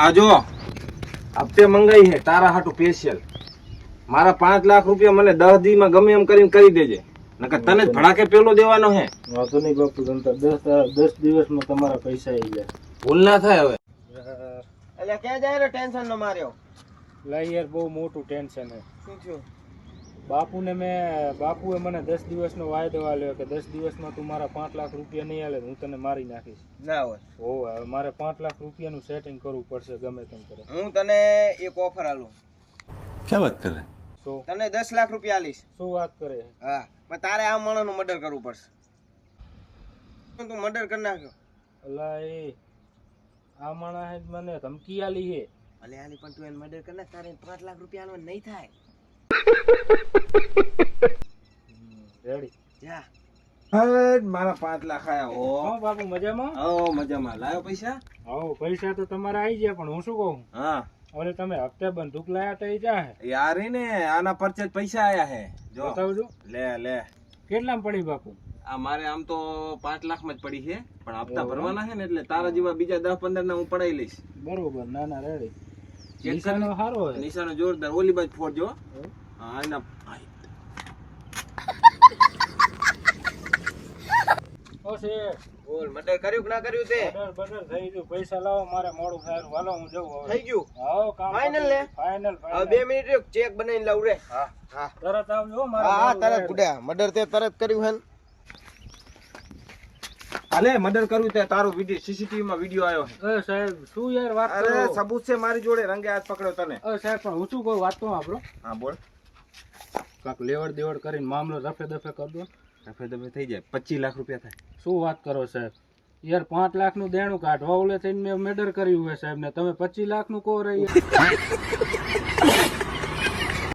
આ જો હપ્તે મંગાઈ હે તારા હાટુ સ્પેશિયલ મારા 5 લાખ રૂપિયા મને 10 દી માં ગમે એમ કરીને કરી દેજે નકર તને જ ભડાકે પેલો દેવાનો હે વાંધો નહીં બાપુ, તમે 10 દિવસમાં તમારા પૈસા આવી જાય. ભૂલ ના થાય હવે. એટલે ક્યાં જાય રે ટેન્શન નો માર્યો? લાઈ યાર બહુ મોટું ટેન્શન હે. શું થયું? બાપુએ મને 10 દિવસનો વાયદો આલ્યો કે 10 દિવસમાં તું મારા 5 લાખ રૂપિયા નહીં આલે હું તને મારી નાખીશ. ના હોય. હવે મારે 5 લાખ રૂપિયાનું સેટિંગ કરવું પડશે ગમે તેમ કરે. હું તને એક ઓફર આલું. ક્યાં વાત કરે? શું તને 10 લાખ રૂપિયા આલીશ. શું વાત કરે? હા, પણ તારે આ માણસનું મર્ડર કરવું પડશે. તું મર્ડર કરી નાખ્યો. અલા એ આ માણસે જ મને ધમકી આલી હે. ભલે આલી પણ તું એને મર્ડર કરી નાખ, તારે 5 લાખ રૂપિયા આલવા નહીં થાય. રેડી જા. મારા 5 લાખ આયા ઓ હા બાપુ મજામાં? ઓ મજામાં. લાયો પૈસા? આવો પૈસા તો તમારા આવી ગયા, પણ હું શું કહું, હા હવે તમે હપ્તે બંદૂક લાયા તો એ જા હે યાર ને આના પરચે પૈસા આયા હે જો બતાવજો. લે કેટલામાં પડી બાપુ? આ મારે આમ તો 5 લાખ માં જ પડી છે પણ હપ્તા ભરવાના છે ને એટલે તારા જેવા બીજા 10-15 ના હું પડાઈ લઈશ. બરોબર. ના ના રેડી. ચેક નિશાનો સારો હે. નિશાનો જોરદાર. ઓલી બાજુ ફોડજો. હા એના ઓ શેઠ, બોલ, મર્ડર કર્યું કે ના કર્યું તે? બદર થઈ ગયું. પૈસા લાવો, મારે મોડું થાય. હાલો હું જઉં હવે. થઈ ગયું. આવો કામ Final ને? ફાઇનલ. હવે 2 મિનિટ રહ્યો, ચેક બનાવીને લાવું રે. હા હા તરત આવજો મારે. હા, તરત ગુડા. મર્ડર તે તરત કર્યું હે ને? હાલે મર્ડર કર્યું તે તારો વિડિયો સીસીટીવી માં વિડિયો આવ્યો છે. એ સાહેબ શું યાર વાત અરે કરો? સબૂત છે મારી જોડે. રંગે હાથ પકડ્યો તને. સાહેબ પણ હું શું કહું, વાત તો આપણો હા બોલ. કાક લેવડ દેવડ કરીને મામલો રફે દફે કરી દો. રફે દફે થઈ જાય. 25 લાખ રૂપિયા થાય. શું વાત કરો સાહેબ? યાર 5 લાખનું દેણું કાઢવા ઓલે થઈને મેં મર્ડર કર્યું હોય સાહેબ ને તમે 25 લાખનું કહો રહી.